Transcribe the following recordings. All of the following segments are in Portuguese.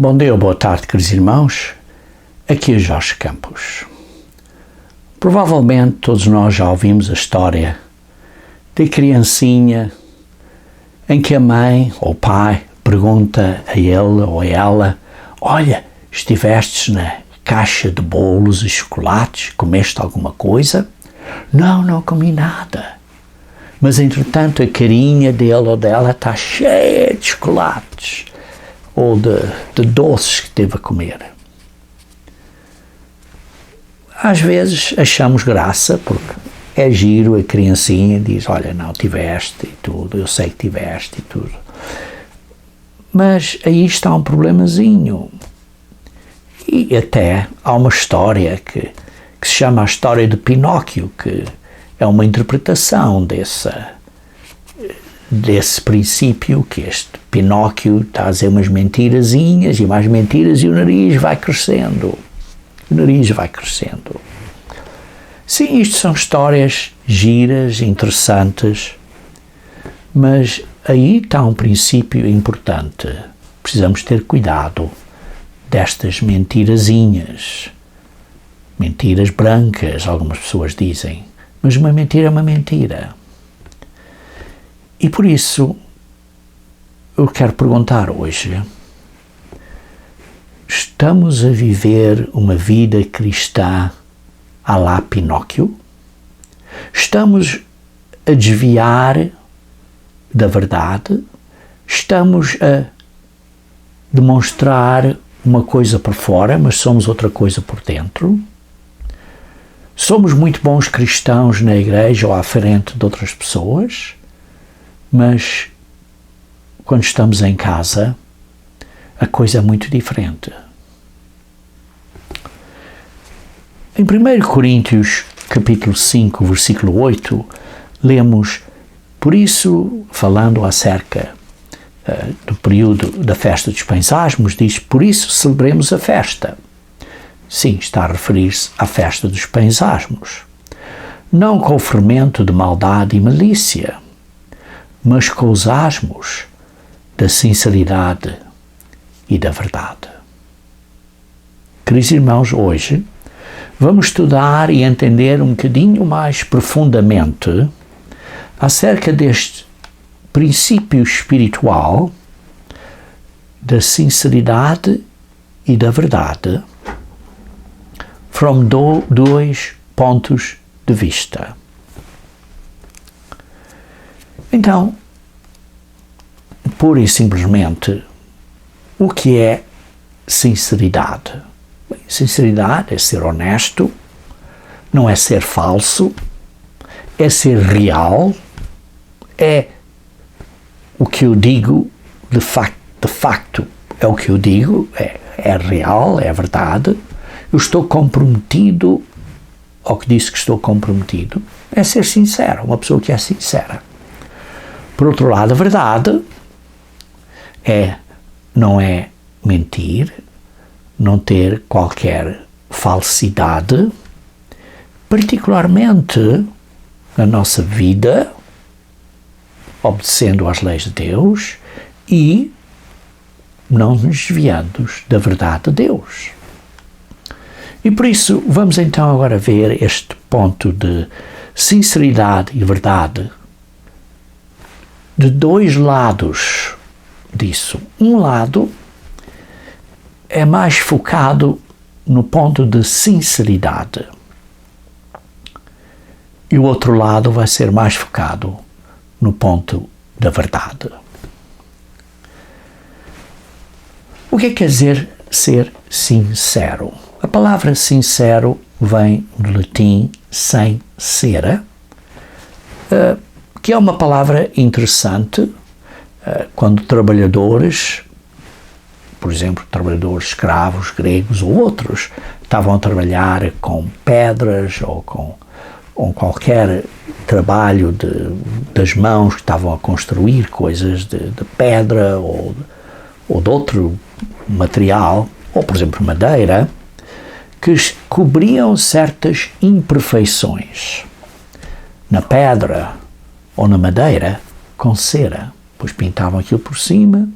Bom dia ou boa tarde, queridos irmãos. Aqui é Jorge Campos. Provavelmente todos nós já ouvimos a história da criancinha em que a mãe ou o pai pergunta a ele ou a ela: olha, estivestes na caixa de bolos e chocolates, comeste alguma coisa? Não, não comi nada. Mas entretanto a carinha dele ou dela está cheia de chocolates ou de doces que teve a comer. Às vezes achamos graça porque é giro, a criancinha diz: olha, não, tiveste e tudo, eu sei que tiveste e tudo. Mas aí está um problemazinho. E até há uma história que se chama a história de Pinóquio, que é uma interpretação desse princípio, que este Pinóquio está a dizer umas mentirazinhas e mais mentiras e o nariz vai crescendo. O nariz vai crescendo. Sim, isto são histórias giras, interessantes, mas aí está um princípio importante. Precisamos ter cuidado destas mentirazinhas. Mentiras brancas, algumas pessoas dizem. Mas uma mentira é uma mentira. E por isso, eu quero perguntar hoje: estamos a viver uma vida cristã à la Pinóquio? Estamos a desviar da verdade? Estamos a demonstrar uma coisa por fora, mas somos outra coisa por dentro? Somos muito bons cristãos na igreja ou à frente de outras pessoas, mas quando estamos em casa, a coisa é muito diferente. Em 1 Coríntios, capítulo 5, versículo 8, lemos: por isso, falando acerca do período da festa dos pães asmos, diz: por isso celebremos a festa. Sim, está a referir-se à festa dos pães asmos. Não com o fermento de maldade e malícia, mas com os asmos da sinceridade e da verdade. Queridos irmãos, hoje vamos estudar e entender um bocadinho mais profundamente acerca deste princípio espiritual da sinceridade e da verdade, from dois pontos de vista. Então, pura e simplesmente, o que é sinceridade? Bem, sinceridade é ser honesto, não é ser falso, é ser real, é o que eu digo, de facto é o que eu digo, é real, é verdade. Eu estou comprometido ao que disse que estou comprometido. É ser sincero, uma pessoa que é sincera. Por outro lado, a verdade não é mentir, não ter qualquer falsidade, particularmente na nossa vida, obedecendo às leis de Deus e não nos desviando da verdade de Deus. E por isso, vamos então agora ver este ponto de sinceridade e verdade de dois lados disso. Um lado é mais focado no ponto de sinceridade e o outro lado vai ser mais focado no ponto da verdade. O que quer dizer ser sincero? A palavra sincero vem do latim sincera, que é uma palavra interessante quando trabalhadores, por exemplo, trabalhadores escravos, gregos ou outros, estavam a trabalhar com pedras ou com qualquer trabalho das mãos, que estavam a construir coisas de pedra ou de outro material, ou por exemplo madeira, que cobriam certas imperfeições na pedra ou na madeira com cera, pois pintavam aquilo por cima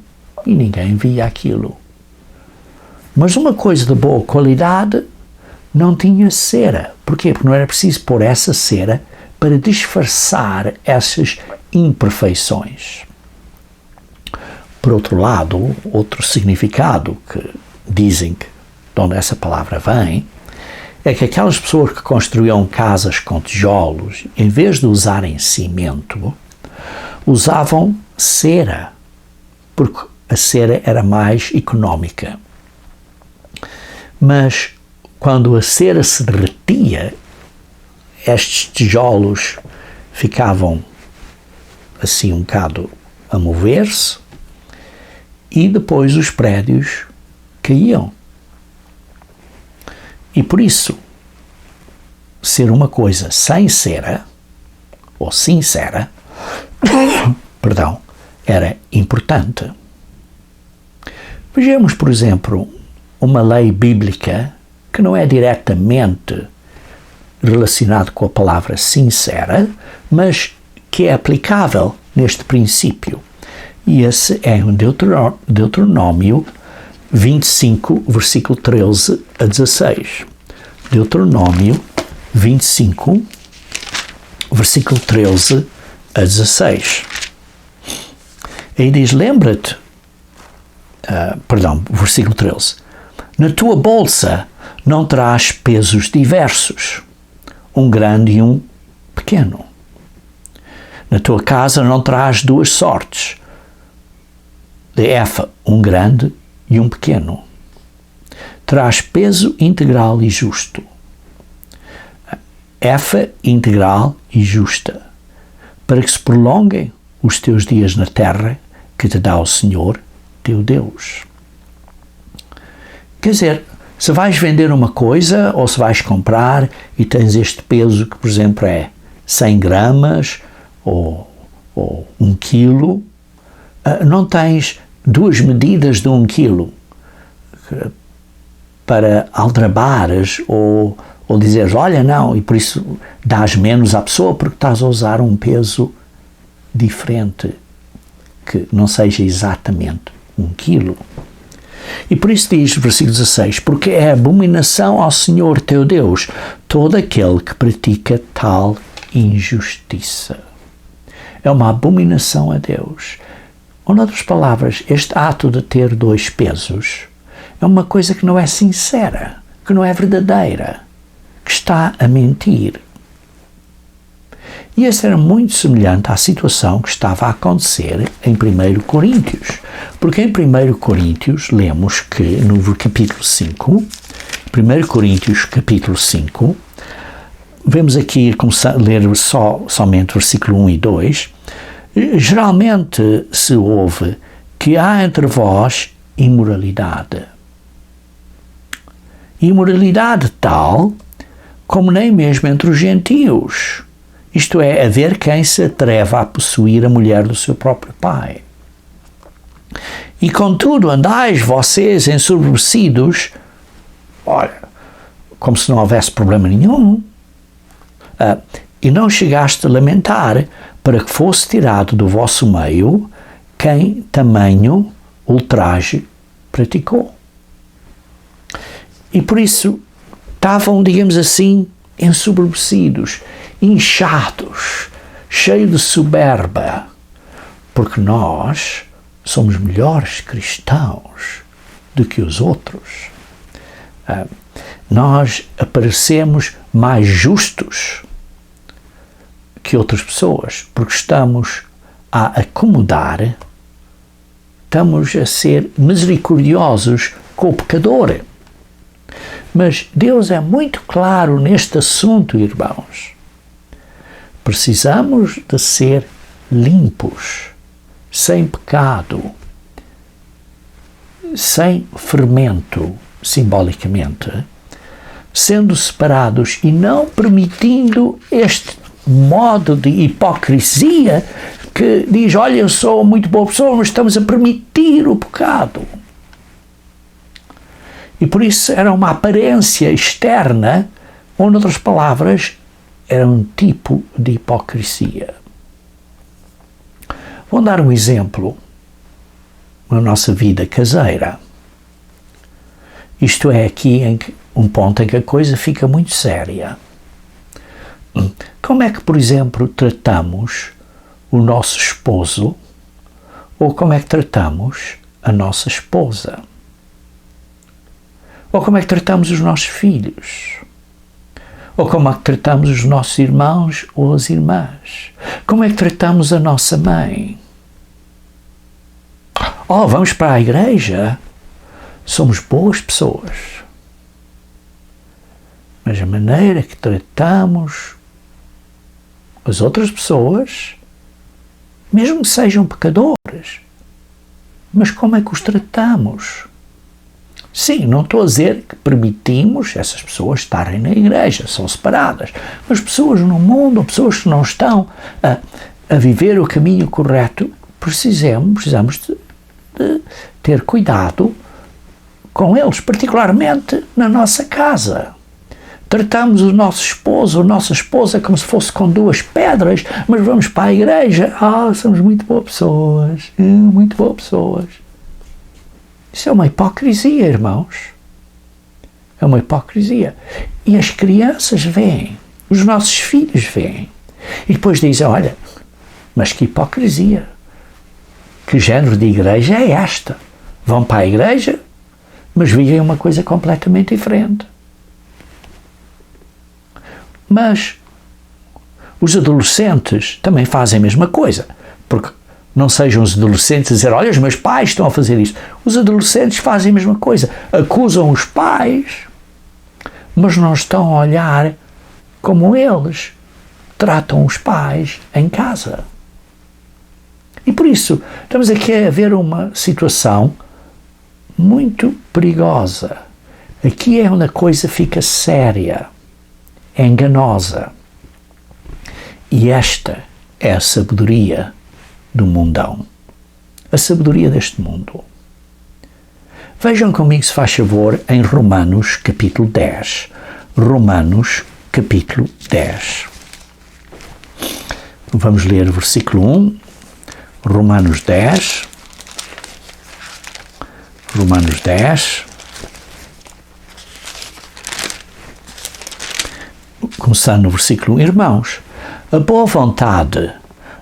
e ninguém via aquilo. Mas uma coisa de boa qualidade não tinha cera. Porquê? Porque não era preciso pôr essa cera para disfarçar essas imperfeições. Por outro lado, outro significado que dizem que de onde essa palavra vem, é que aquelas pessoas que construíam casas com tijolos, em vez de usarem cimento, usavam cera, porque a cera era mais económica. Mas quando a cera se derretia, estes tijolos ficavam assim um bocado a mover-se e depois os prédios caíam. E por isso, ser uma coisa sem cera, ou sincera, perdão, era importante. Vejamos, por exemplo, uma lei bíblica que não é diretamente relacionada com a palavra sincera, mas que é aplicável neste princípio. E esse é em Deuteronômio 25, versículo 13 a 16. Deuteronômio 25, versículo 13 a 16. Aí diz, lembra-te, versículo 13. Na tua bolsa não terás pesos diversos, um grande e um pequeno. Na tua casa não terás duas sortes, de efa, um grande e um pequeno. Terás peso integral e justo. Efa integral e justa, para que se prolonguem os teus dias na terra que te dá o Senhor, teu Deus. Quer dizer, se vais vender uma coisa ou se vais comprar e tens este peso que, por exemplo, é 100 gramas ou 1 quilo, não tens duas medidas de 1 quilo para aldrabares ou dizeres, olha, não, e por isso dás menos à pessoa porque estás a usar um peso diferente, que não seja exatamente 1 quilo. E por isso diz, versículo 16, porque é abominação ao Senhor teu Deus todo aquele que pratica tal injustiça. É uma abominação a Deus. Ou, em outras palavras, este ato de ter dois pesos é uma coisa que não é sincera, que não é verdadeira, que está a mentir. E isso era muito semelhante à situação que estava a acontecer em 1 Coríntios. Porque em 1 Coríntios lemos que no capítulo 5, 1 Coríntios capítulo 5, vemos aqui ler somente versículo 1 e 2, geralmente se ouve que há entre vós imoralidade. Imoralidade tal como nem mesmo entre os gentios. Isto é, haver quem se atreva a possuir a mulher do seu próprio pai. E contudo andais vocês ensoberbecidos, olha, como se não houvesse problema nenhum, e não chegaste a lamentar para que fosse tirado do vosso meio quem tamanho ultraje praticou. E por isso estavam, digamos assim, ensoberbecidos, inchados, cheios de soberba, porque nós somos melhores cristãos do que os outros. Nós aparecemos mais justos que outras pessoas, porque estamos a acomodar, estamos a ser misericordiosos com o pecador. Mas Deus é muito claro neste assunto, irmãos. Precisamos de ser limpos, sem pecado, sem fermento, simbolicamente, sendo separados e não permitindo este modo de hipocrisia que diz, olha, eu sou muito boa pessoa, mas estamos a permitir o pecado. E por isso era uma aparência externa, ou, em outras palavras, era um tipo de hipocrisia. Vou dar um exemplo na nossa vida caseira. Isto é aqui um ponto em que a coisa fica muito séria. Como é que, por exemplo, tratamos o nosso esposo ou como é que tratamos a nossa esposa? Ou como é que tratamos os nossos filhos? Ou como é que tratamos os nossos irmãos ou as irmãs? Como é que tratamos a nossa mãe? Oh, vamos para a igreja? Somos boas pessoas. Mas a maneira que tratamos as outras pessoas, mesmo que sejam pecadores, mas como é que os tratamos? Sim, não estou a dizer que permitimos essas pessoas estarem na igreja, são separadas, mas pessoas no mundo, pessoas que não estão a viver o caminho correto, precisamos de ter cuidado com eles, particularmente na nossa casa. Tratamos o nosso esposo ou nossa esposa como se fosse com duas pedras, mas vamos para a igreja, somos muito boas pessoas, muito boas pessoas. Isso é uma hipocrisia, irmãos. É uma hipocrisia. E as crianças veem, os nossos filhos veem, e depois dizem, olha, mas que hipocrisia. Que género de igreja é esta? Vão para a igreja, mas vivem uma coisa completamente diferente. Mas os adolescentes também fazem a mesma coisa, porque não sejam os adolescentes a dizer, olha, os meus pais estão a fazer isto. Os adolescentes fazem a mesma coisa, acusam os pais, mas não estão a olhar como eles tratam os pais em casa. E por isso, estamos aqui a ver uma situação muito perigosa. Aqui é onde a coisa fica séria, é enganosa. E esta é a sabedoria do mundão. A sabedoria deste mundo. Vejam comigo, se faz favor, em Romanos capítulo 10. Romanos capítulo 10. Vamos ler o versículo 1. Romanos 10. Romanos 10. Começando no versículo 1. Irmãos, a boa vontade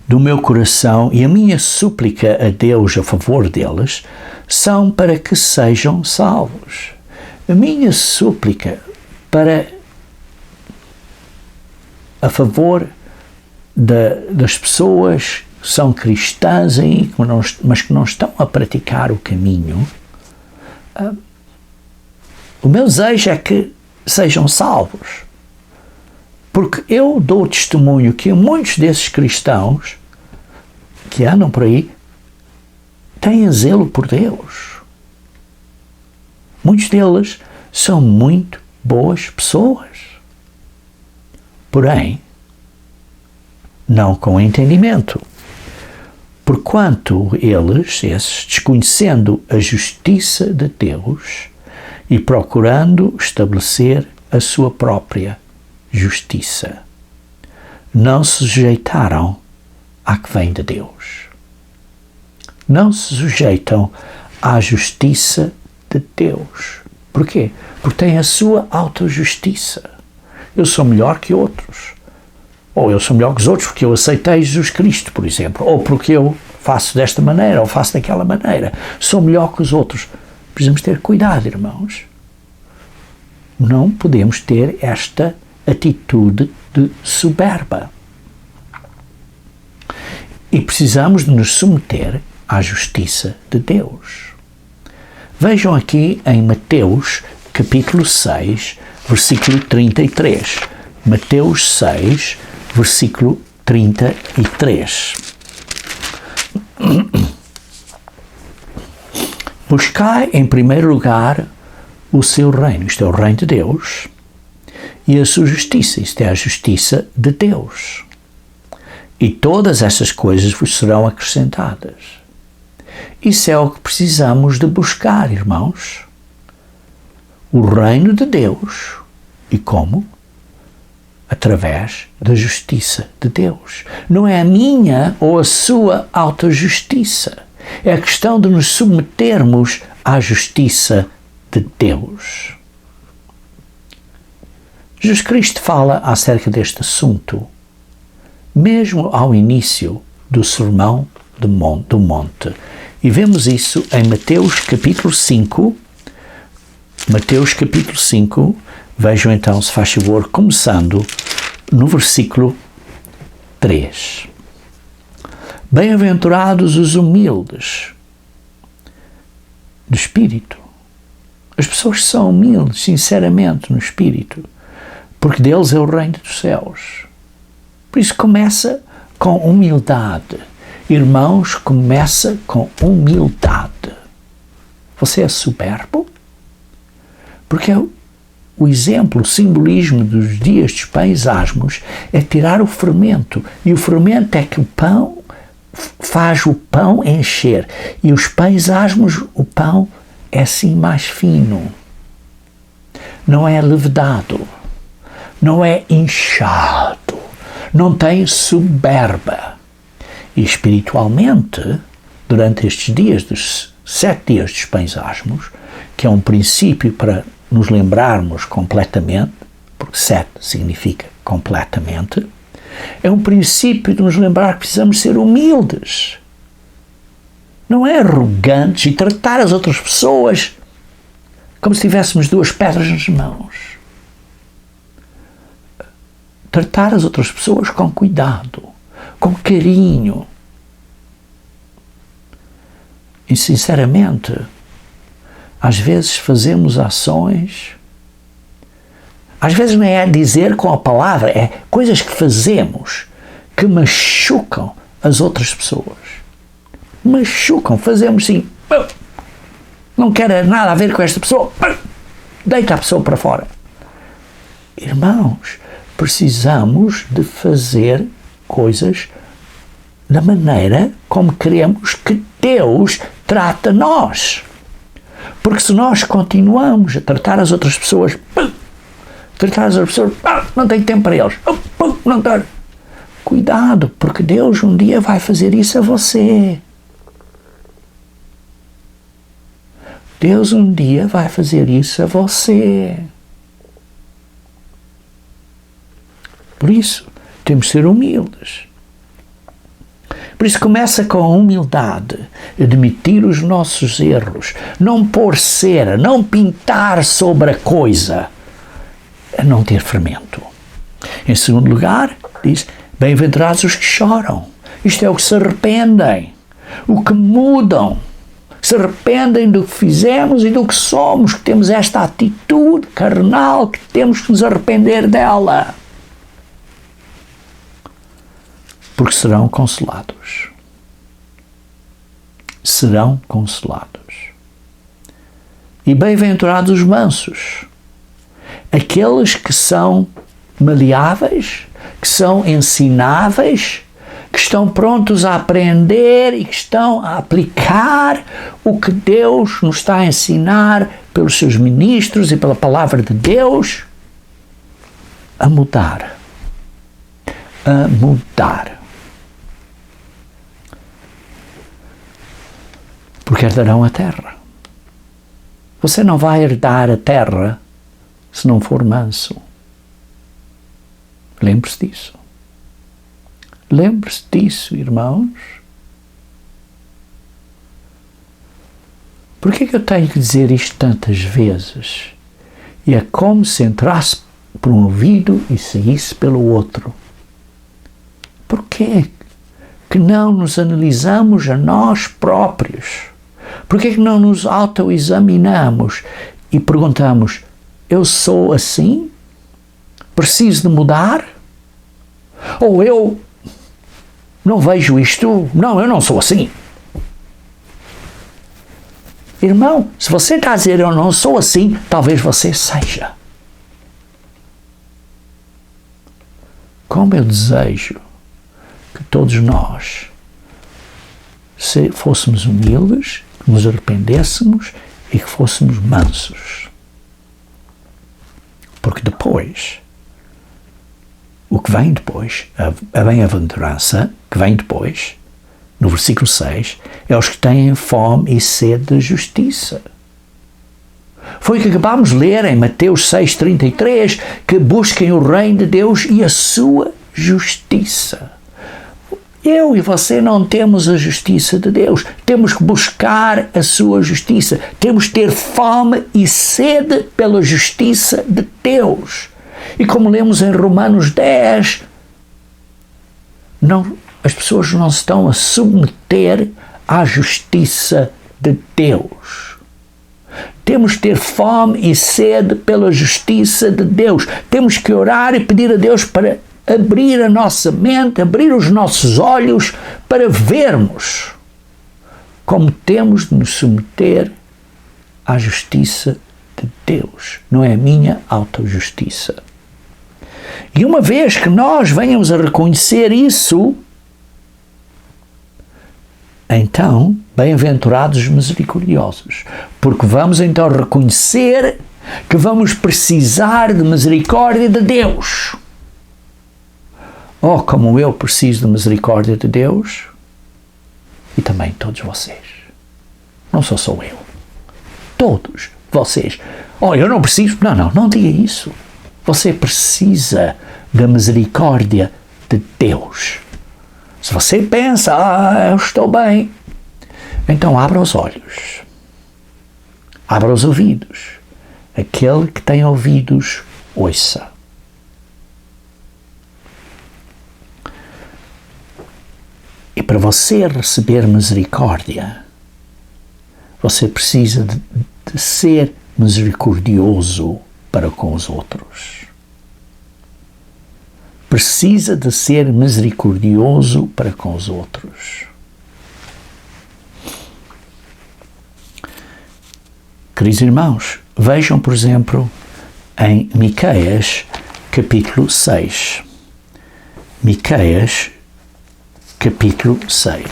do meu coração e a minha súplica a Deus a favor deles são para que sejam salvos. A minha súplica a favor das pessoas que são cristãs mas que não estão a praticar o caminho, o meu desejo é que sejam salvos. Porque eu dou testemunho que muitos desses cristãos que andam por aí têm zelo por Deus. Muitos deles são muito boas pessoas. Porém, não com entendimento. Porquanto esses, desconhecendo a justiça de Deus e procurando estabelecer a sua própria justiça, não se sujeitaram à que vem de Deus. Não se sujeitam à justiça de Deus. Porquê? Porque têm a sua autojustiça. Eu sou melhor que outros. Ou eu sou melhor que os outros porque eu aceitei Jesus Cristo, por exemplo. Ou porque eu faço desta maneira ou faço daquela maneira. Sou melhor que os outros. Precisamos ter cuidado, irmãos. Não podemos ter esta atitude de soberba. E precisamos de nos submeter à justiça de Deus. Vejam aqui em Mateus capítulo 6, versículo 33. Mateus 6, versículo 33. Buscai em primeiro lugar o seu reino, isto é o reino de Deus, e a sua justiça, isto é a justiça de Deus. E todas essas coisas vos serão acrescentadas. Isso é o que precisamos de buscar, irmãos. O reino de Deus. E como? Através da justiça de Deus. Não é a minha ou a sua autojustiça. É a questão de nos submetermos à justiça de Deus. Jesus Cristo fala acerca deste assunto, mesmo ao início do Sermão do Monte. E vemos isso em Mateus capítulo 5. Mateus capítulo 5, vejam então, se faz favor, começando no versículo 3. Bem-aventurados os humildes de espírito. As pessoas que são humildes, sinceramente, no espírito, porque deles é o reino dos céus. Por isso começa com humildade. Irmãos, começa com humildade. Você é soberbo? Porque o exemplo, o simbolismo dos dias dos pães asmos é tirar o fermento. E o fermento é que o pão faz o pão encher. E os pães asmos, o pão é assim mais fino. Não é levedado. Não é inchado, não tem soberba. E espiritualmente, durante estes dias, dos 7 dias dos pães asmos, que é um princípio para nos lembrarmos completamente, porque 7 significa completamente, é um princípio de nos lembrar que precisamos ser humildes. Não é arrogantes e tratar as outras pessoas como se tivéssemos 2 pedras nas mãos. Tratar as outras pessoas com cuidado, com carinho. E, sinceramente, às vezes fazemos ações, às vezes não é dizer com a palavra, é coisas que fazemos que machucam as outras pessoas. Machucam, fazemos assim, não quero nada a ver com esta pessoa, deita a pessoa para fora. Irmãos, precisamos de fazer coisas da maneira como queremos que Deus trata nós. Porque se nós continuamos a tratar as outras pessoas, não tenho tempo para eles, não tenho. Cuidado, porque Deus um dia vai fazer isso a você. Deus um dia vai fazer isso a você. Por isso, temos de ser humildes. Por isso começa com a humildade, admitir os nossos erros, não pôr cera, não pintar sobre a coisa, a não ter fermento. Em segundo lugar, diz, bem-aventurados os que choram. Isto é o que se arrependem, o que mudam, se arrependem do que fizemos e do que somos, que temos esta atitude carnal, que temos que nos arrepender dela. Porque serão consolados. Serão consolados. E bem-aventurados os mansos, aqueles que são maleáveis, que são ensináveis, que estão prontos a aprender e que estão a aplicar o que Deus nos está a ensinar pelos seus ministros e pela palavra de Deus, a mudar. A mudar. Porque herdarão a terra. Você não vai herdar a terra se não for manso. Lembre-se disso. Lembre-se disso, irmãos. Por que eu tenho que dizer isto tantas vezes? E é como se entrasse por um ouvido e saísse pelo outro. Por quê que não nos analisamos a nós próprios? Por que não nos autoexaminamos e perguntamos, eu sou assim? Preciso de mudar? Ou eu não vejo isto? Não, eu não sou assim. Irmão, se você está a dizer eu não sou assim, talvez você seja. Como eu desejo que todos nós fôssemos humildes, que nos arrependêssemos e que fôssemos mansos. Porque depois, o que vem depois, a bem-aventurança que vem depois, no versículo 6, é os que têm fome e sede de justiça. Foi o que acabámos de ler em Mateus 6,33, que busquem o reino de Deus e a sua justiça. Eu e você não temos a justiça de Deus. Temos que buscar a sua justiça. Temos que ter fome e sede pela justiça de Deus. E como lemos em Romanos 10, as pessoas não se estão a submeter à justiça de Deus. Temos que ter fome e sede pela justiça de Deus. Temos que orar e pedir a Deus para abrir a nossa mente, abrir os nossos olhos para vermos como temos de nos submeter à justiça de Deus. Não é a minha autojustiça. E uma vez que nós venhamos a reconhecer isso, então, bem-aventurados os misericordiosos, porque vamos então reconhecer que vamos precisar de misericórdia de Deus. Oh, como eu preciso de misericórdia de Deus, e também todos vocês. Não sou só eu. Todos vocês. Oh, eu não preciso. Não diga isso. Você precisa da misericórdia de Deus. Se você pensa, eu estou bem, então abra os olhos. Abra os ouvidos. Aquele que tem ouvidos, ouça. E para você receber misericórdia, você precisa de ser misericordioso para com os outros. Precisa de ser misericordioso para com os outros. Queridos irmãos, vejam, por exemplo, em Miqueias, capítulo 6. Miqueias, capítulo 6.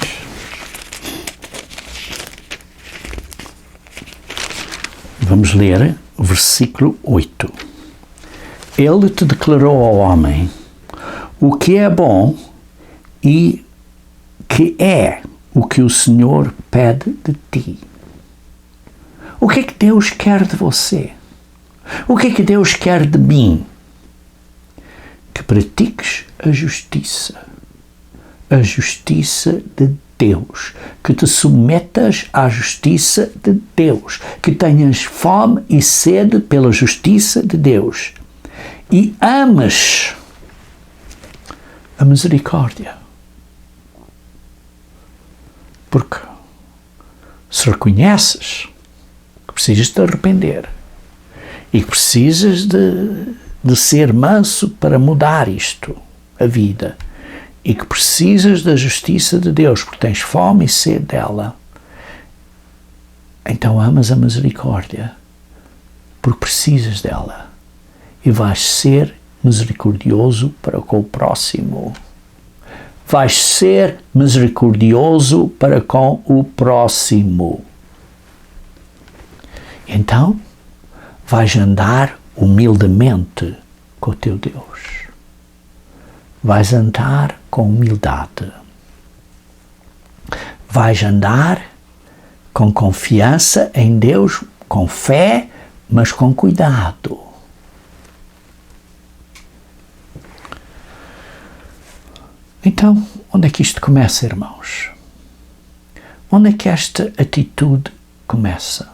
Vamos ler o versículo 8. Ele te declarou ao homem o que é bom e que é o que o Senhor pede de ti. O que é que Deus quer de você? O que é que Deus quer de mim? Que pratiques a justiça de Deus, que te submetas à justiça de Deus, que tenhas fome e sede pela justiça de Deus e ames a misericórdia. Porque se reconheces que precisas te arrepender e que precisas de ser manso para mudar isto, a vida, e que precisas da justiça de Deus porque tens fome e sede dela, então amas a misericórdia porque precisas dela e vais ser misericordioso para com o próximo. Vais ser misericordioso para com o próximo. Então, vais andar humildemente com o teu Deus. Vais andar com humildade. Vais andar com confiança em Deus, com fé, mas com cuidado. Então, onde é que isto começa, irmãos? Onde é que esta atitude começa?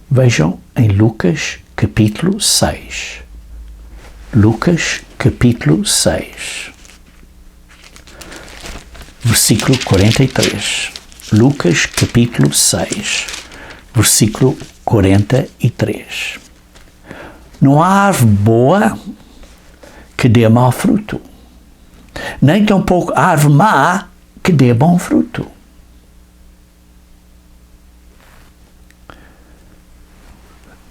Vejam em Lucas capítulo 6. Lucas capítulo 6. Versículo 43. Lucas capítulo 6. Versículo 43. Não há árvore boa que dê mau fruto, nem tampouco árvore má que dê bom fruto.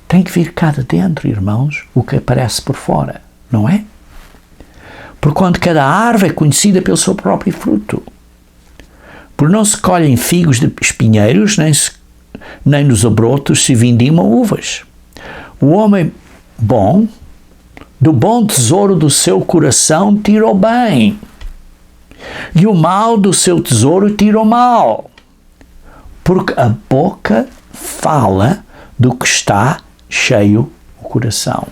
Tem que vir cá de dentro, irmãos, o que aparece por fora, não é? Porquanto cada árvore é conhecida pelo seu próprio fruto. Por não se colhem figos de espinheiros, nem nos abrotos se vindimam uvas. O homem bom, do bom tesouro do seu coração tira o bem, e o mal do seu tesouro tira o mal. porque a boca fala do que está cheio o coração.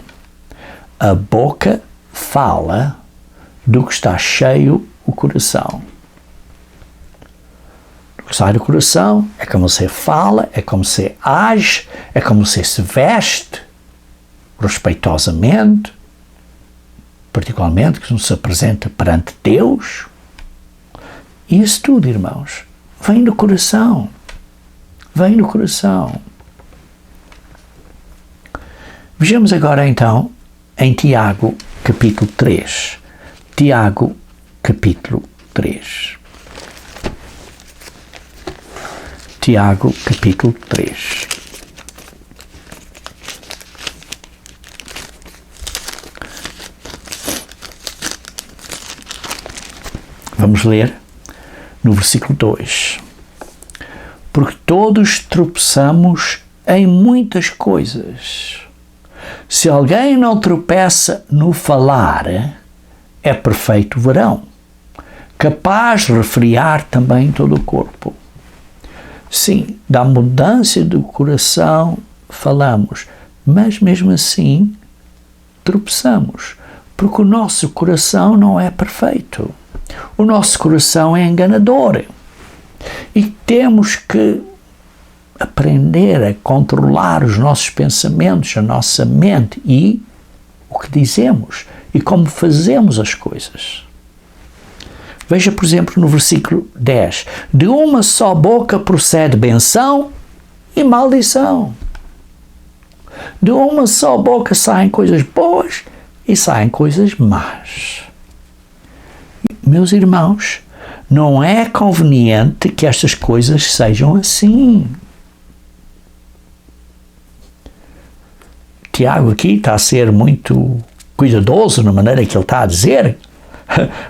A boca fala do que está cheio o coração. O que sai do coração é como você fala, é como você age, é como você se veste, respeitosamente, particularmente que se apresenta perante Deus. Isso tudo, irmãos, vem do coração. Vem do coração. Vejamos agora então em Tiago capítulo 3. Tiago capítulo 3. Tiago capítulo 3. Vamos ler no versículo 2. Porque todos tropeçamos em muitas coisas. Se alguém não tropeça no falar, é perfeito varão, capaz de refriar também todo o corpo. Sim, da abundância do coração falamos, mas mesmo assim tropeçamos, porque o nosso coração não é perfeito. O nosso coração é enganador e temos que aprender a controlar os nossos pensamentos, a nossa mente e o que dizemos e como fazemos as coisas. Veja, por exemplo, no versículo 10. De uma só boca procede benção e maldição. De uma só boca saem coisas boas e saem coisas más. Meus irmãos, não é conveniente que estas coisas sejam assim. Tiago aqui está a ser muito cuidadoso na maneira que ele está a dizer.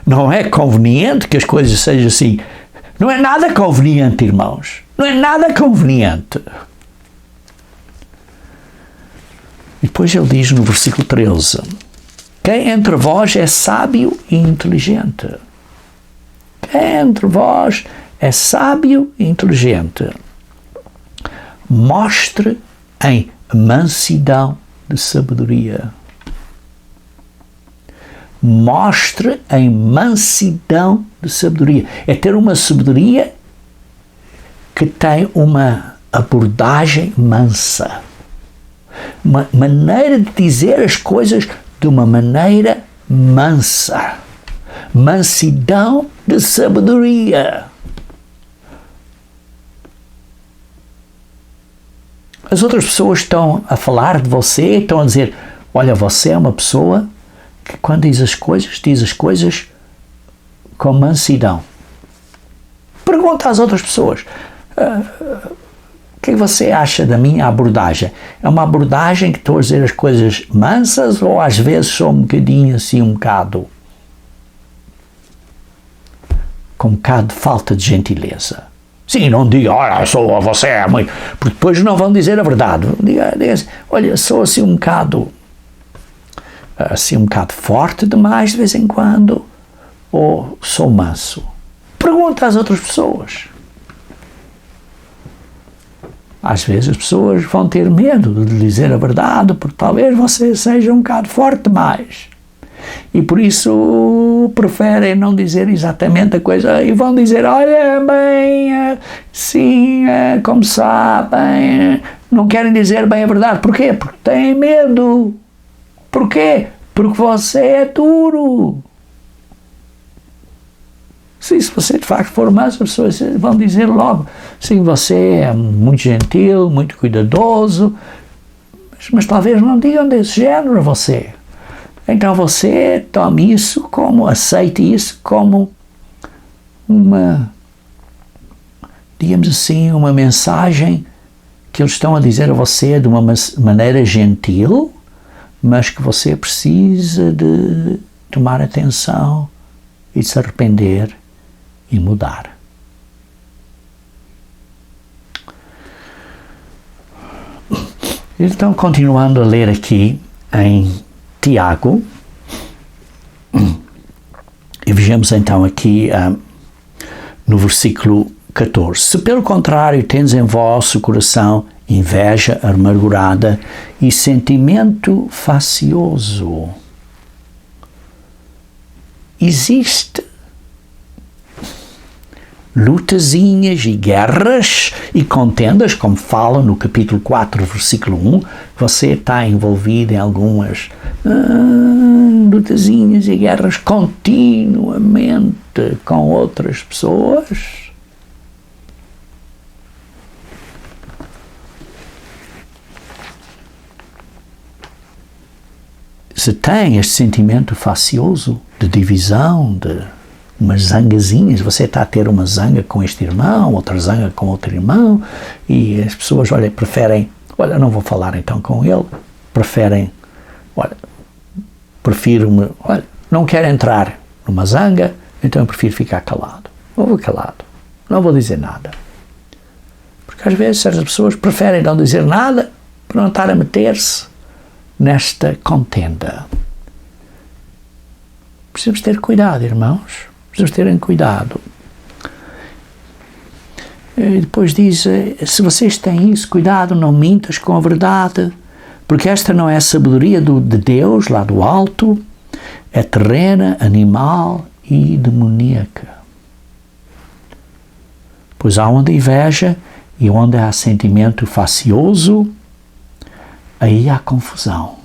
Não é conveniente que as coisas sejam assim. Não é nada conveniente, irmãos. Não é nada conveniente. E depois ele diz no versículo 13: quem entre vós é sábio e inteligente? Quem entre vós é sábio e inteligente? Mostre em mansidão de sabedoria. Mostre em mansidão de sabedoria. É ter uma sabedoria que tem uma abordagem mansa. Uma maneira de dizer as coisas de uma maneira mansa. Mansidão de sabedoria. As outras pessoas estão a falar de você, estão a dizer, olha, você é uma pessoa que quando diz as coisas com mansidão. Pergunta às outras pessoas, o que você acha da minha abordagem? É uma abordagem que estou a dizer as coisas mansas ou às vezes sou um bocadinho assim, com um bocado de falta de gentileza? Sim, não diga, olha, você é muito... Porque depois não vão dizer a verdade. Diga assim, olha, sou assim um bocado forte demais de vez em quando, ou sou manso. Pergunta às outras pessoas. Às vezes as pessoas vão ter medo de dizer a verdade, porque talvez você seja um bocado forte demais. E por isso preferem não dizer exatamente a coisa e vão dizer, olha, bem, sim, como sabem, não querem dizer bem a verdade. Porquê? Porque têm medo. Porquê? Porque você é duro. Sim, se você de facto for manso, as pessoas vão dizer logo, sim, você é muito gentil, muito cuidadoso, mas talvez não digam desse género a você. Então você tome isso aceite isso como digamos assim, uma mensagem que eles estão a dizer a você de uma maneira gentil, mas que você precisa de tomar atenção e de se arrepender e mudar. Então, continuando a ler aqui em Tiago, e vejamos então aqui no versículo 14. Se pelo contrário tendes em vosso coração inveja amargurada e sentimento facioso, existe lutazinhas e guerras e contendas, como fala no capítulo 4, versículo 1, você está envolvido em algumas lutazinhas e guerras continuamente com outras pessoas. Se tem este sentimento facioso de divisão, de umas zangazinhas, você está a ter uma zanga com este irmão, outra zanga com outro irmão, e as pessoas, preferem, não vou falar então com ele, não quero entrar numa zanga, então eu prefiro ficar calado. Vou calado, não vou dizer nada. Porque às vezes certas pessoas preferem não dizer nada para não estar a meter-se nesta contenda. Precisamos ter cuidado, irmãos. Precisamos ter cuidado. E depois diz, se vocês têm isso, cuidado, não mintas com a verdade, porque esta não é a sabedoria de Deus, lá do alto, é terrena, animal e demoníaca. Pois há onde inveja e onde há sentimento facioso, aí há confusão.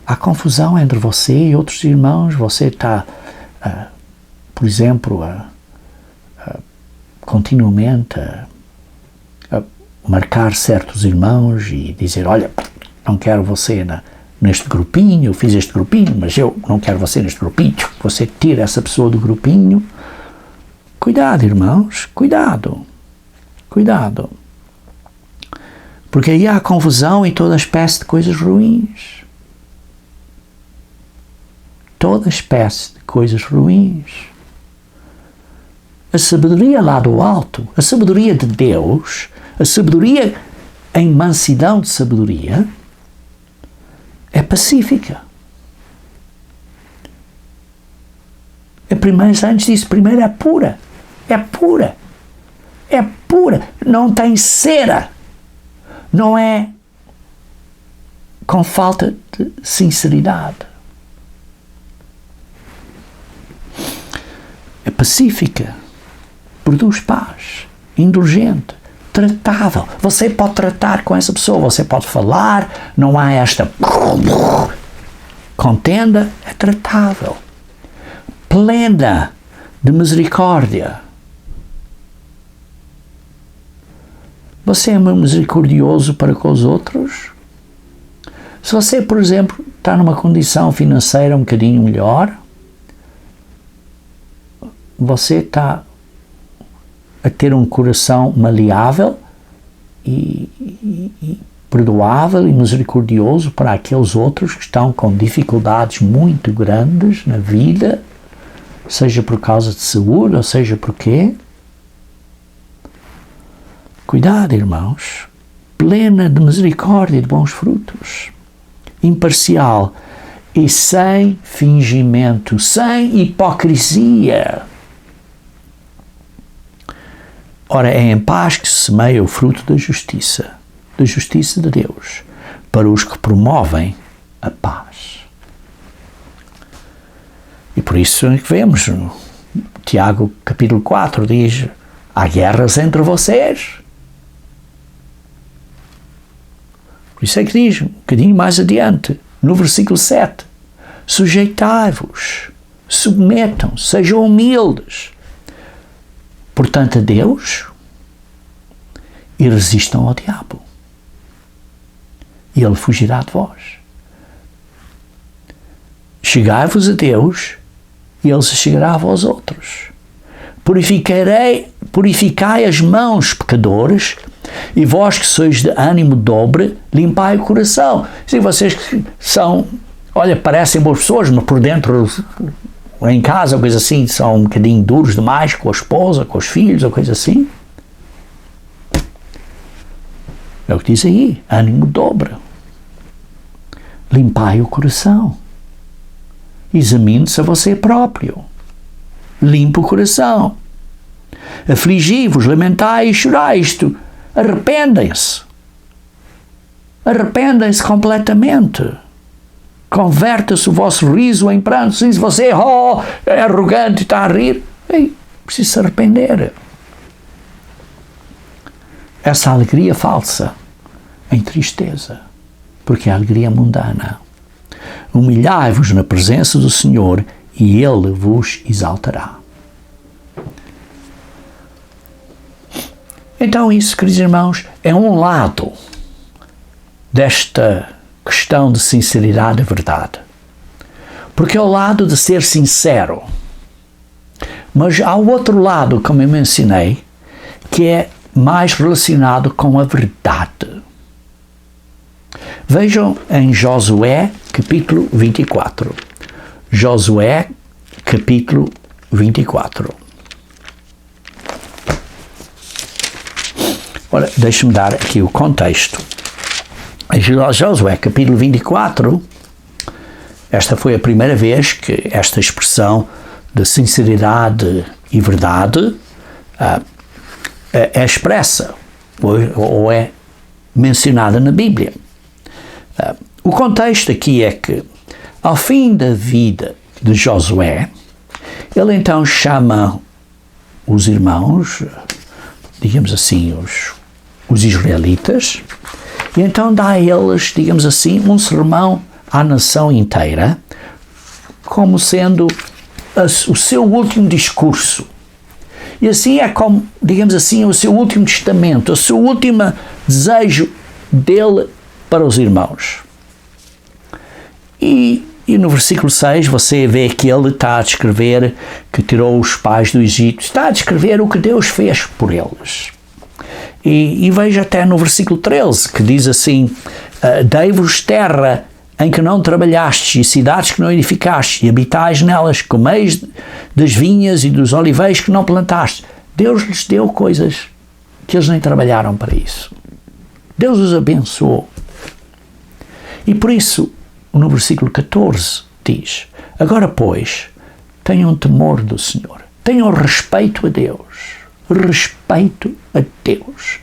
Há confusão entre você e outros irmãos. Você está, por exemplo, continuamente a marcar certos irmãos e dizer, olha, não quero você neste grupinho, eu fiz este grupinho, mas eu não quero você neste grupinho. Você tira essa pessoa do grupinho. Cuidado, irmãos, cuidado. Cuidado. Porque aí há confusão e toda espécie de coisas ruins. Toda espécie de coisas ruins. A sabedoria lá do alto, a sabedoria de Deus, a sabedoria em mansidão de sabedoria, é pacífica. Antes disso, primeiro é pura. É pura. É pura. Não tem cera. Não é com falta de sinceridade. É pacífica, produz paz, indulgente, tratável. Você pode tratar com essa pessoa, você pode falar, não há esta contenda, é tratável. Plena de misericórdia. Você é misericordioso para com os outros? Se você, por exemplo, está numa condição financeira um bocadinho melhor, você está a ter um coração maleável e perdoável e misericordioso para aqueles outros que estão com dificuldades muito grandes na vida, seja por causa de saúde ou seja por quê. Cuidado, irmãos, plena de misericórdia e de bons frutos, imparcial e sem fingimento, sem hipocrisia. Ora, é em paz que se semeia o fruto da justiça de Deus, para os que promovem a paz. E por isso é que vemos, Tiago capítulo 4 diz, há guerras entre vocês. Por isso é que diz, um bocadinho mais adiante, no versículo 7, sujeitai-vos, submetam, sejam humildes, portanto, a Deus, e resistam ao diabo. E ele fugirá de vós. Chegai-vos a Deus, e ele se chegará a vós outros. Purificai as mãos, pecadores, e vós que sois de ânimo dobre, limpai o coração. Se vocês que são, parecem boas pessoas, mas por dentro, em casa, ou coisa assim, são um bocadinho duros demais com a esposa, com os filhos, ou coisa assim. É o que diz aí, ânimo dobre. Limpai o coração. Examine-se a você próprio. Limpe o coração. Afligi-vos, lamentai e chorai. Isto, arrependem-se. Arrependem-se completamente. Converta-se o vosso riso em pranto. Se você é arrogante e está a rir, precisa se arrepender. Essa alegria falsa em tristeza, porque é a alegria mundana. Humilhai-vos na presença do Senhor e Ele vos exaltará. Então isso, queridos irmãos, é um lado desta questão de sinceridade e verdade. Porque é o lado de ser sincero. Mas há o outro lado, como eu mencionei, que é mais relacionado com a verdade. Vejam em Josué, capítulo 24. Josué, capítulo 24. Ora, deixe-me dar aqui o contexto. Em Josué, capítulo 24, esta foi a primeira vez que esta expressão de sinceridade e verdade é expressa ou é mencionada na Bíblia. O contexto aqui é que, ao fim da vida de Josué, ele então chama os irmãos, digamos assim, os israelitas, e então dá a eles, digamos assim, um sermão à nação inteira, como sendo o seu último discurso. E assim é como, digamos assim, o seu último testamento, o seu último desejo dele para os irmãos. E no versículo 6 você vê que ele está a descrever que tirou os pais do Egito, está a descrever o que Deus fez por eles. E veja até no versículo 13, que diz assim: dei-vos terra em que não trabalhastes, e cidades que não edificastes, e habitais nelas, comeis das vinhas e dos oliveiros que não plantastes. Deus lhes deu coisas que eles nem trabalharam para isso. Deus os abençoou. E por isso, no versículo 14 diz: agora, pois, tenham temor do Senhor, tenham respeito a Deus,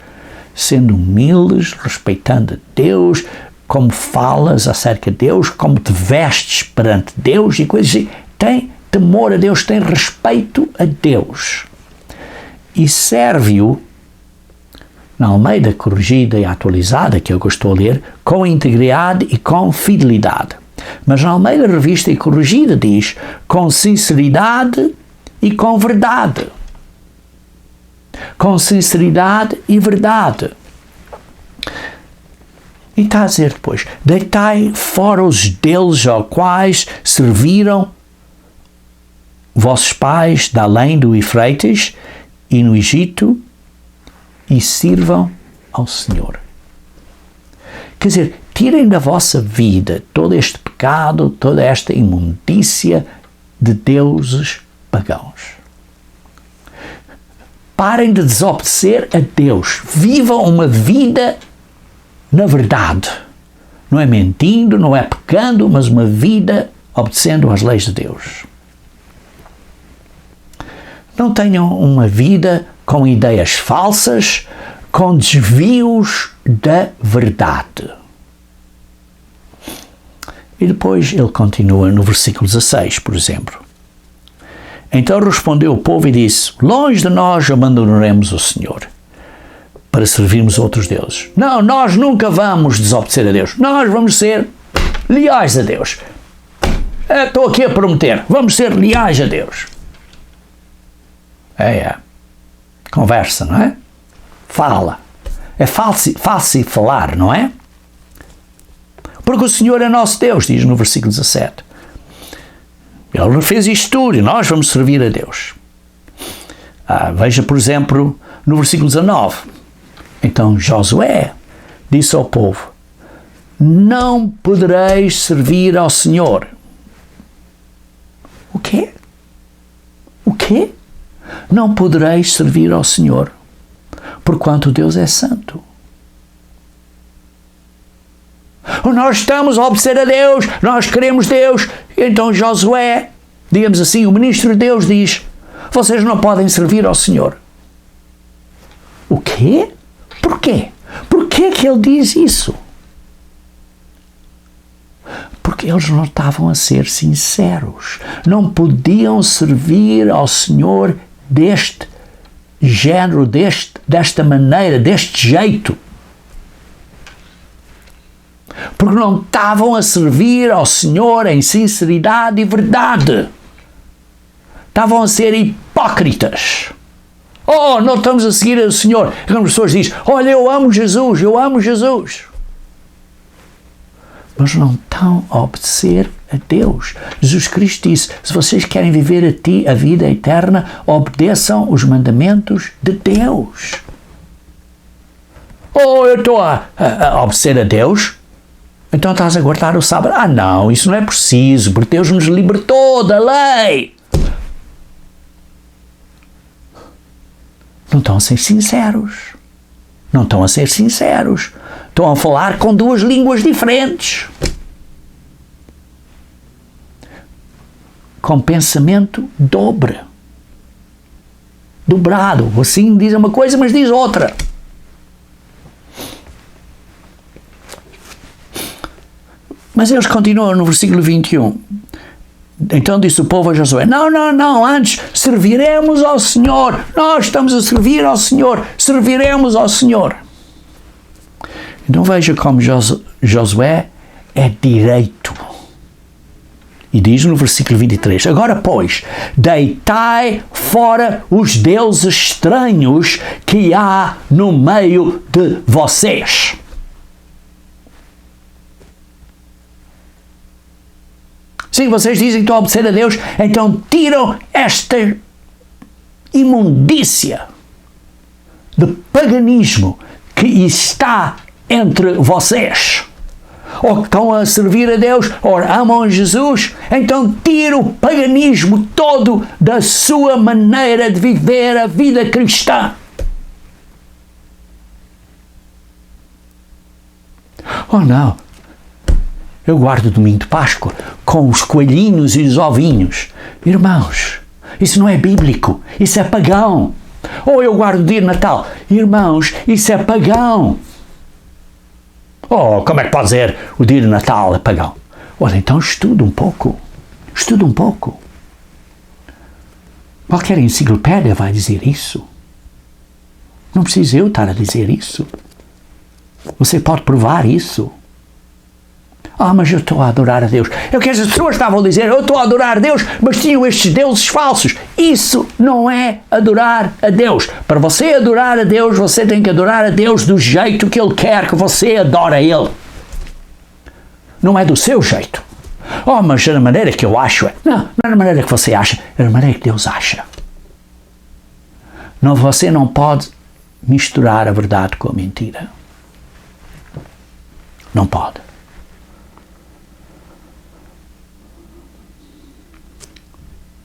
sendo humildes, respeitando a Deus, como falas acerca de Deus, como te vestes perante Deus e coisas assim. Tem temor a Deus, tem respeito a Deus. E serve-o, na Almeida corrigida e atualizada, que eu estou a ler, com integridade e com fidelidade. Mas na Almeida revista e corrigida diz com sinceridade e com verdade. Com sinceridade e verdade. E está a dizer depois: deitai fora os deuses aos quais serviram vossos pais da além do Eufrates e no Egito, e sirvam ao Senhor. Quer dizer, tirem da vossa vida todo este pecado, toda esta imundícia de deuses pagãos. Parem de desobedecer a Deus. Vivam uma vida na verdade. Não é mentindo, não é pecando, mas uma vida obedecendo às leis de Deus. Não tenham uma vida com ideias falsas, com desvios da verdade. E depois ele continua no versículo 16, por exemplo. Então respondeu o povo e disse: longe de nós abandonaremos o Senhor para servirmos outros deuses. Não, nós nunca vamos desobedecer a Deus. Nós vamos ser leais a Deus. Estou aqui a prometer, vamos ser leais a Deus. Conversa, não é? Fala. É fácil falar, não é? Porque o Senhor é nosso Deus, diz no versículo 17. Ele fez isto tudo e nós vamos servir a Deus. Veja, por exemplo, no versículo 19. Então Josué disse ao povo: não podereis servir ao Senhor. O quê? O quê? Não podereis servir ao Senhor, porquanto Deus é santo. Nós estamos a obedecer a Deus, nós queremos Deus. Então Josué, digamos assim, o ministro de Deus diz: vocês não podem servir ao Senhor. O quê? Por quê? Por que ele diz isso? Porque eles não estavam a ser sinceros. Não podiam servir ao Senhor deste género, desta maneira, deste jeito. Porque não estavam a servir ao Senhor em sinceridade e verdade. Estavam a ser hipócritas. Oh, não estamos a seguir o Senhor. As pessoas dizem, olha, eu amo Jesus, eu amo Jesus. Mas não estão a obedecer a Deus. Jesus Cristo disse, se vocês querem viver a vida eterna, obedeçam os mandamentos de Deus. Oh, eu estou a obedecer a Deus? Então estás a guardar o sábado? Ah, não, isso não é preciso, porque Deus nos libertou da lei. Não estão a ser sinceros. Não estão a ser sinceros. Estão a falar com duas línguas diferentes. Com pensamento dobrado. Assim diz uma coisa, mas diz outra. Mas eles continuam no versículo 21. Então disse o povo a Josué, não, antes serviremos ao Senhor. Nós estamos a servir ao Senhor. Serviremos ao Senhor. Então veja como Josué é direito. E diz no versículo 23, agora pois, deitai fora os deuses estranhos que há no meio de vocês. Se vocês dizem que estão a obedecer a Deus, então tiram esta imundícia de paganismo que está entre vocês. Ou que estão a servir a Deus, ou amam a Jesus, então tira o paganismo todo da sua maneira de viver a vida cristã. Oh não, eu guardo o domingo de Páscoa com os coelhinhos e os ovinhos. Irmãos, isso não é bíblico, isso é pagão. Ou eu guardo o dia de Natal. Irmãos, isso é pagão. Oh, como é que pode ser o dia de Natal é pagão? Olha, então estuda um pouco. Qualquer enciclopédia vai dizer isso. Não preciso eu estar a dizer isso. Você pode provar isso. Ah, mas eu estou a adorar a Deus. Eu quero que as pessoas estavam a dizer, eu estou a adorar a Deus, mas tinham estes deuses falsos. Isso não é adorar a Deus. Para você adorar a Deus, você tem que adorar a Deus do jeito que Ele quer que você adore a Ele. Não é do seu jeito. Oh, mas é da maneira que eu acho. Não é da maneira que você acha, é da maneira que Deus acha. Não, você não pode misturar a verdade com a mentira. Não pode.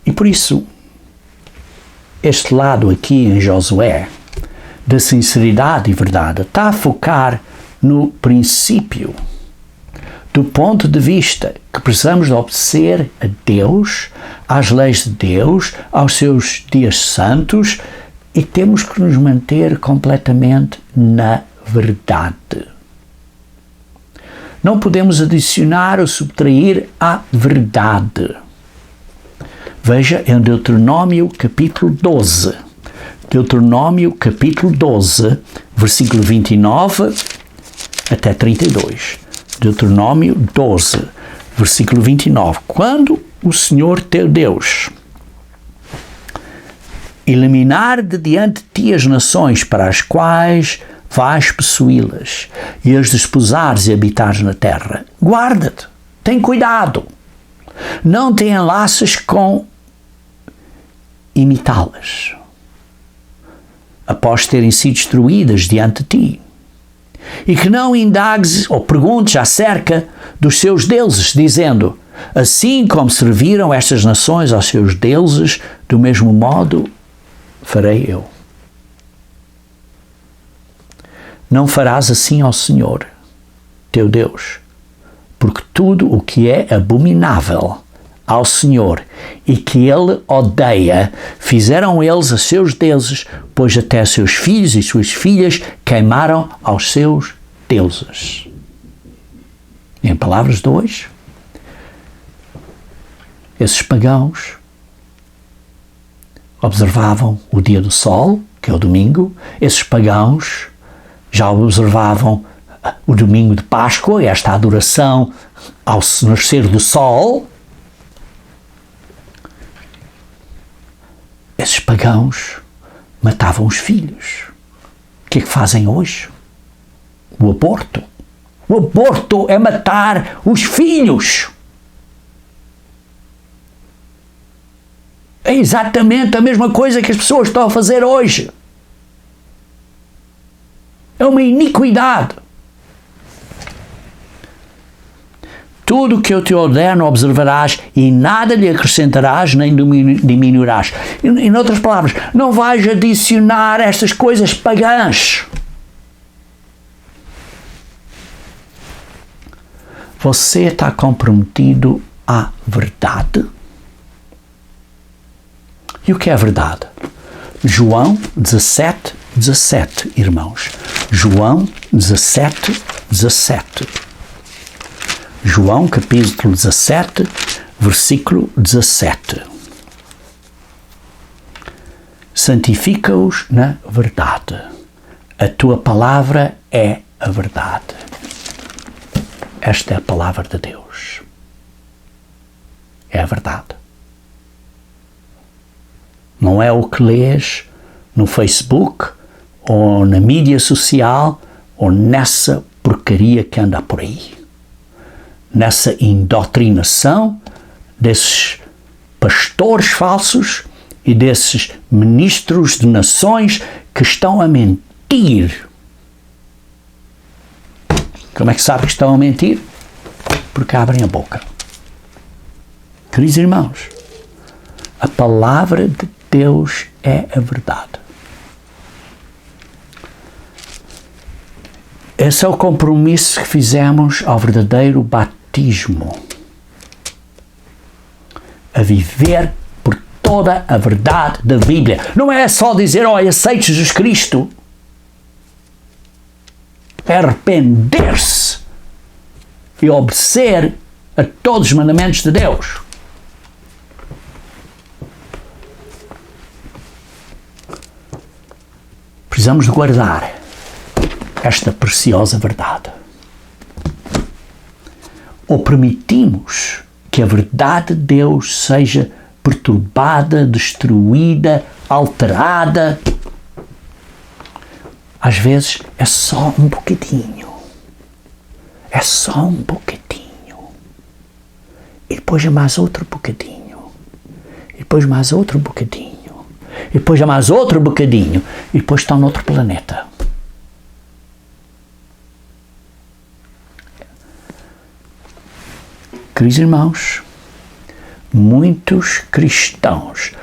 E por isso, este lado aqui em Josué, da sinceridade e verdade, está a focar no princípio, do ponto de vista que precisamos de obedecer a Deus, às leis de Deus, aos seus dias santos, e temos que nos manter completamente na verdade. Não podemos adicionar ou subtrair a verdade. Veja em Deuteronômio capítulo 12. Deuteronômio capítulo 12, versículo 29 até 32. Deuteronômio 12, versículo 29. Quando o Senhor teu Deus eliminar de diante de ti as nações para as quais vais possuí-las e as desposares e habitares na terra, guarda-te, tem cuidado, não te enlaces com imitá-las, após terem sido destruídas diante de ti, e que não indagues ou perguntes acerca dos seus deuses, dizendo, assim como serviram estas nações aos seus deuses, do mesmo modo farei eu. Não farás assim ao Senhor, teu Deus, porque tudo o que é abominável ao Senhor e que Ele odeia, fizeram eles a seus deuses, pois até seus filhos e suas filhas queimaram aos seus deuses. Em palavras de hoje, esses pagãos observavam o dia do sol, que é o domingo. Esses pagãos já observavam o domingo de Páscoa, esta adoração ao nascer do sol. Esses pagãos matavam os filhos. O que é que fazem hoje? O aborto. O aborto é matar os filhos. É exatamente a mesma coisa que as pessoas estão a fazer hoje. É uma iniquidade. Tudo o que eu te ordeno observarás e nada lhe acrescentarás nem diminuirás. Em outras palavras, não vais adicionar estas coisas pagãs. Você está comprometido à verdade? E o que é a verdade? João 17, irmãos. João 17. João capítulo 17, versículo 17. Santifica-os na verdade. A tua palavra é a verdade. Esta é a palavra de Deus. É a verdade. Não é o que lês no Facebook ou na mídia social ou nessa porcaria que anda por aí. Nessa indoctrinação desses pastores falsos e desses ministros de nações que estão a mentir. Como é que sabe que estão a mentir? Porque abrem a boca. Queridos irmãos, a palavra de Deus é a verdade. Esse é o compromisso que fizemos ao verdadeiro batismo. A viver por toda a verdade da Bíblia. Não é só dizer, aceite Jesus Cristo. É arrepender-se e obedecer a todos os mandamentos de Deus. Precisamos de guardar esta preciosa verdade. Ou permitimos que a verdade de Deus seja perturbada, destruída, alterada. Às vezes é só um bocadinho. É só um bocadinho. E depois é mais outro bocadinho. E depois mais outro bocadinho. E depois é mais outro bocadinho. E depois estão noutro planeta. Queridos irmãos, muitos cristãos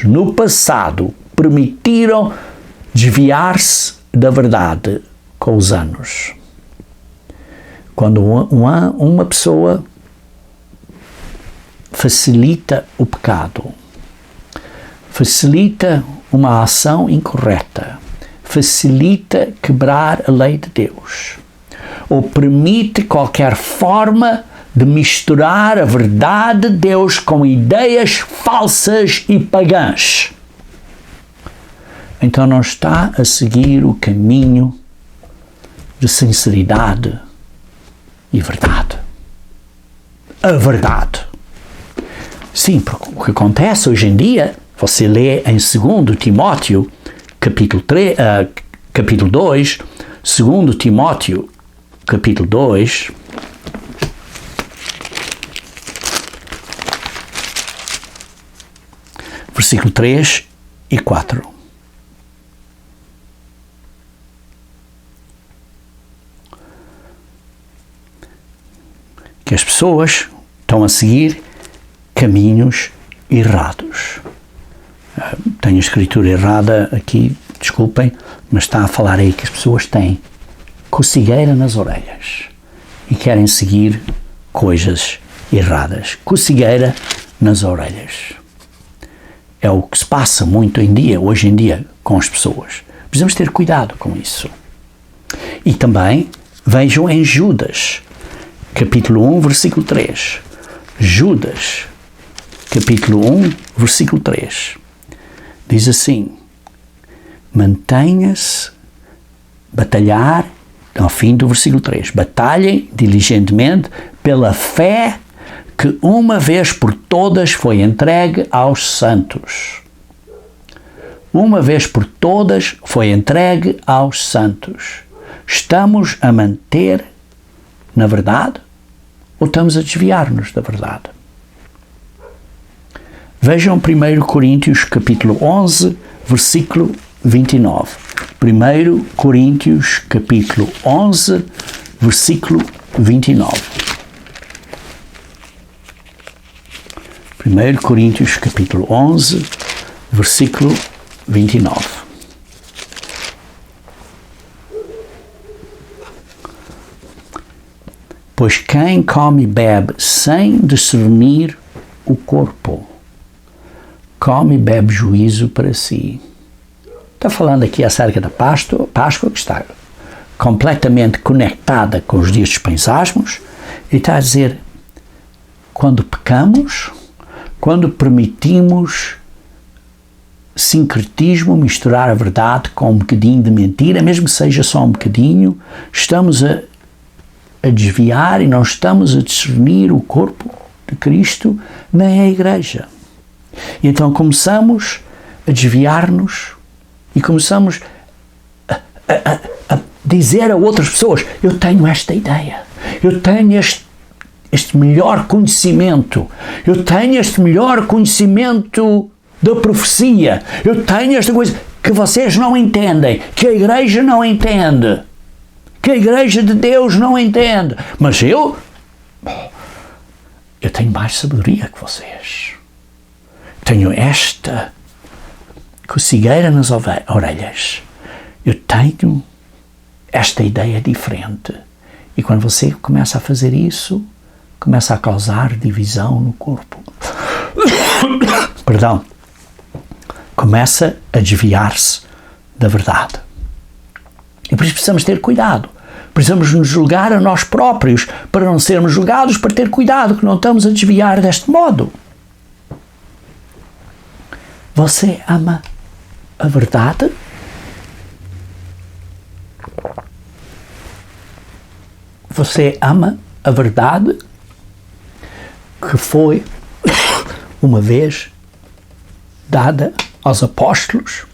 no passado permitiram desviar-se da verdade com os anos. Quando uma pessoa facilita o pecado, facilita uma ação incorreta, facilita quebrar a lei de Deus, ou permite qualquer forma de misturar a verdade de Deus com ideias falsas e pagãs, então não está a seguir o caminho de sinceridade e verdade. A verdade. Sim, porque o que acontece hoje em dia, você lê em 2 Timóteo, capítulo 2, 2 Timóteo, capítulo 2, versículo 3 e 4. Que as pessoas estão a seguir caminhos errados. Tenho a escritura errada aqui, desculpem, mas está a falar aí que as pessoas têm cocegueira nas orelhas e querem seguir coisas erradas. Cocegueira nas orelhas. É o que se passa muito hoje em dia, com as pessoas. Precisamos ter cuidado com isso. E também, vejam em Judas, capítulo 1, versículo 3. Judas, capítulo 1, versículo 3. Diz assim: mantenha-se, batalhar, ao fim do versículo 3, batalhem diligentemente pela fé que uma vez por todas foi entregue aos santos. Uma vez por todas foi entregue aos santos. Estamos a manter na verdade ou estamos a desviar-nos da verdade? Vejam 1 Coríntios capítulo 11, versículo 29. 1 Coríntios capítulo 11, versículo 29. 1 Coríntios capítulo 11, versículo 29. Pois quem come e bebe sem discernir o corpo, come e bebe juízo para si. Está falando aqui acerca da Páscoa, que está completamente conectada com os dias dispensáveis, e está a dizer, quando pecamos, quando permitimos sincretismo, misturar a verdade com um bocadinho de mentira, mesmo que seja só um bocadinho, estamos a desviar e não estamos a discernir o corpo de Cristo nem a Igreja. E então começamos a desviar-nos e começamos a dizer a outras pessoas, eu tenho esta ideia, eu tenho este melhor conhecimento, eu tenho este melhor conhecimento da profecia, eu tenho esta coisa que vocês não entendem, que a Igreja não entende, que a Igreja de Deus não entende, mas eu tenho mais sabedoria que vocês. Tenho esta cocegueira nas orelhas. Eu tenho esta ideia diferente. E quando você começa a fazer isso, começa a causar divisão no corpo. Perdão. Começa a desviar-se da verdade. E por isso precisamos ter cuidado. Precisamos nos julgar a nós próprios para não sermos julgados, para ter cuidado que não estamos a desviar deste modo. Você ama a verdade? Você ama a verdade que foi uma vez dada aos apóstolos?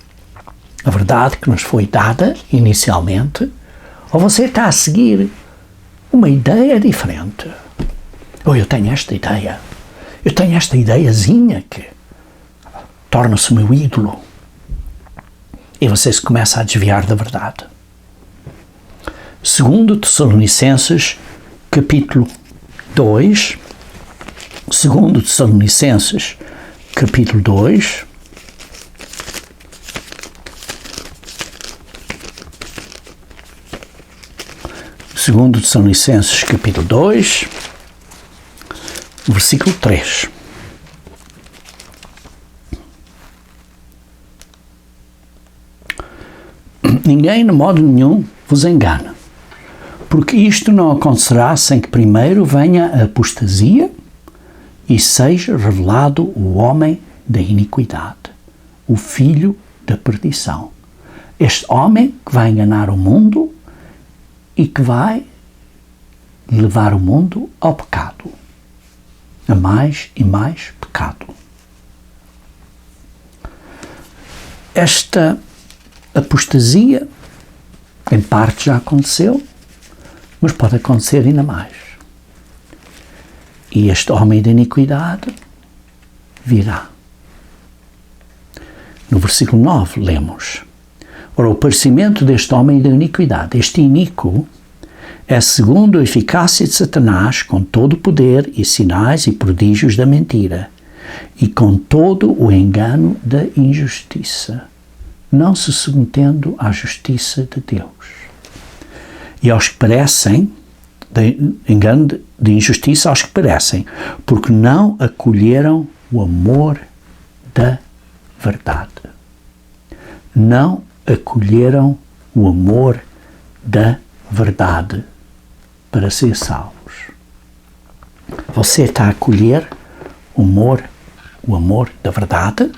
A verdade que nos foi dada inicialmente? Ou você está a seguir uma ideia diferente? Ou eu tenho esta ideia. Eu tenho esta ideiazinha que torna-se o meu ídolo. E você se começa a desviar da verdade. 2 Tessalonicenses, capítulo 2. 2 Tessalonicenses, capítulo 2. Segundo Tessalonicenses, capítulo 2, versículo 3. Ninguém, de modo nenhum, vos engana, porque isto não acontecerá sem que primeiro venha a apostasia e seja revelado o homem da iniquidade, o filho da perdição. Este homem que vai enganar o mundo e que vai levar o mundo ao pecado, a mais e mais pecado. Esta apostasia, em parte já aconteceu, mas pode acontecer ainda mais. E este homem da iniquidade virá. No versículo 9 lemos: ora, o parecimento deste homem da iniquidade, este iníquo, é segundo a eficácia de Satanás, com todo o poder e sinais e prodígios da mentira, e com todo o engano da injustiça, não se submetendo à justiça de Deus. E aos que parecem de injustiça aos que perecem, porque não acolheram o amor da verdade. Não acolheram o amor da verdade para ser salvos. Você está a acolher o amor da verdade?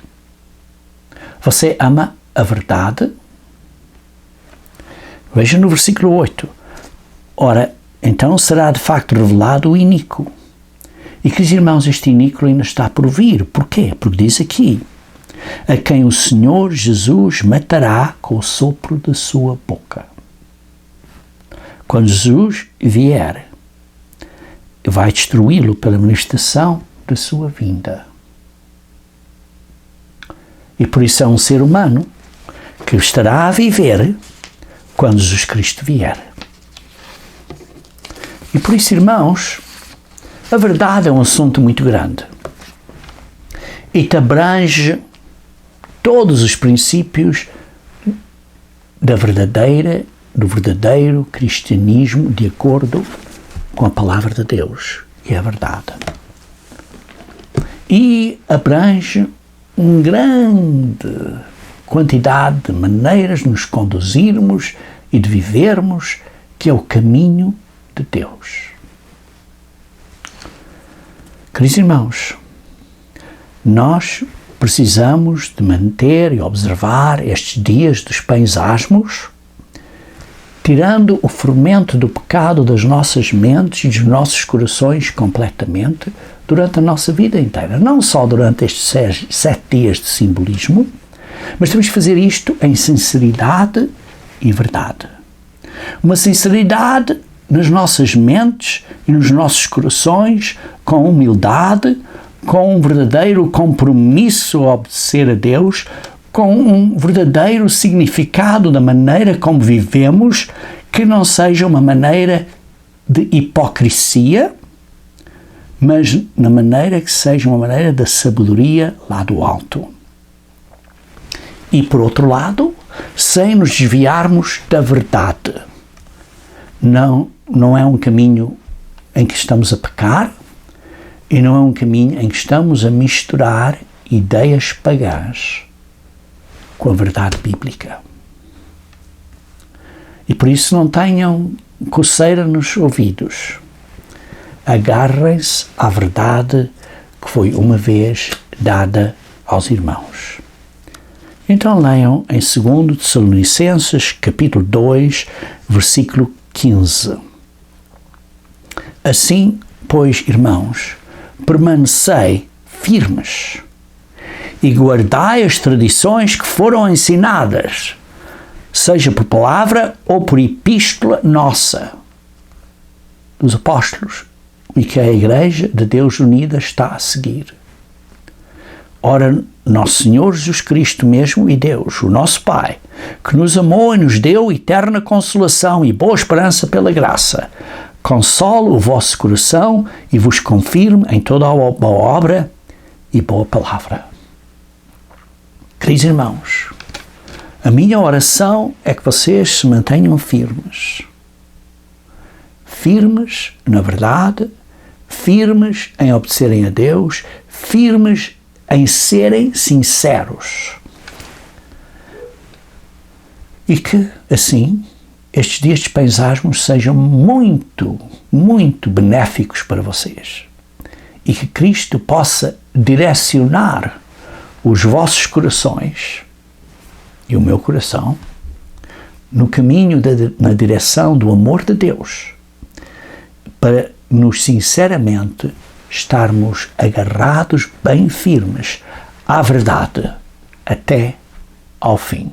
Você ama a verdade? Veja no versículo 8. Ora, então será de facto revelado o iníquo. E, queridos irmãos, este iníquo ainda está por vir. Porquê? Porque diz aqui, a quem o Senhor Jesus matará com o sopro da sua boca. Quando Jesus vier, vai destruí-lo pela manifestação da sua vinda. E por isso é um ser humano que estará a viver quando Jesus Cristo vier. E por isso, irmãos, a verdade é um assunto muito grande e te abrange todos os princípios do verdadeiro cristianismo de acordo com a palavra de Deus e a verdade. E abrange uma grande quantidade de maneiras de nos conduzirmos e de vivermos, que é o caminho de Deus. Queridos irmãos, nós precisamos de manter e observar estes dias dos pães asmos, tirando o fermento do pecado das nossas mentes e dos nossos corações completamente durante a nossa vida inteira. Não só durante estes 7 dias de simbolismo, mas temos que fazer isto em sinceridade e verdade. Uma sinceridade nas nossas mentes e nos nossos corações, com humildade, com um verdadeiro compromisso a obedecer a Deus, com um verdadeiro significado da maneira como vivemos, que não seja uma maneira de hipocrisia, mas na maneira que seja uma maneira da sabedoria lá do alto. E por outro lado, sem nos desviarmos da verdade. Não é um caminho em que estamos a pecar e não é um caminho em que estamos a misturar ideias pagãs com a verdade bíblica. E por isso não tenham coceira nos ouvidos. Agarrem-se à verdade que foi uma vez dada aos irmãos. Então leiam em 2 Tessalonicenses, capítulo 2, versículo 15. Assim, pois, irmãos, permanecei firmes e guardai as tradições que foram ensinadas, seja por palavra ou por epístola nossa, dos apóstolos, e que a Igreja de Deus unida está a seguir. Ora, nosso Senhor Jesus Cristo mesmo e Deus, o nosso Pai, que nos amou e nos deu eterna consolação e boa esperança pela graça, console o vosso coração e vos confirme em toda a boa obra e boa palavra. Queridos irmãos, a minha oração é que vocês se mantenham firmes. Firmes na verdade, firmes em obedecerem a Deus, firmes em serem sinceros. E que, assim, estes dias de pães asmos sejam muito, muito benéficos para vocês. E que Cristo possa direcionar os vossos corações e o meu coração no caminho, na direção do amor de Deus, para nos sinceramente estarmos agarrados bem firmes à verdade até ao fim.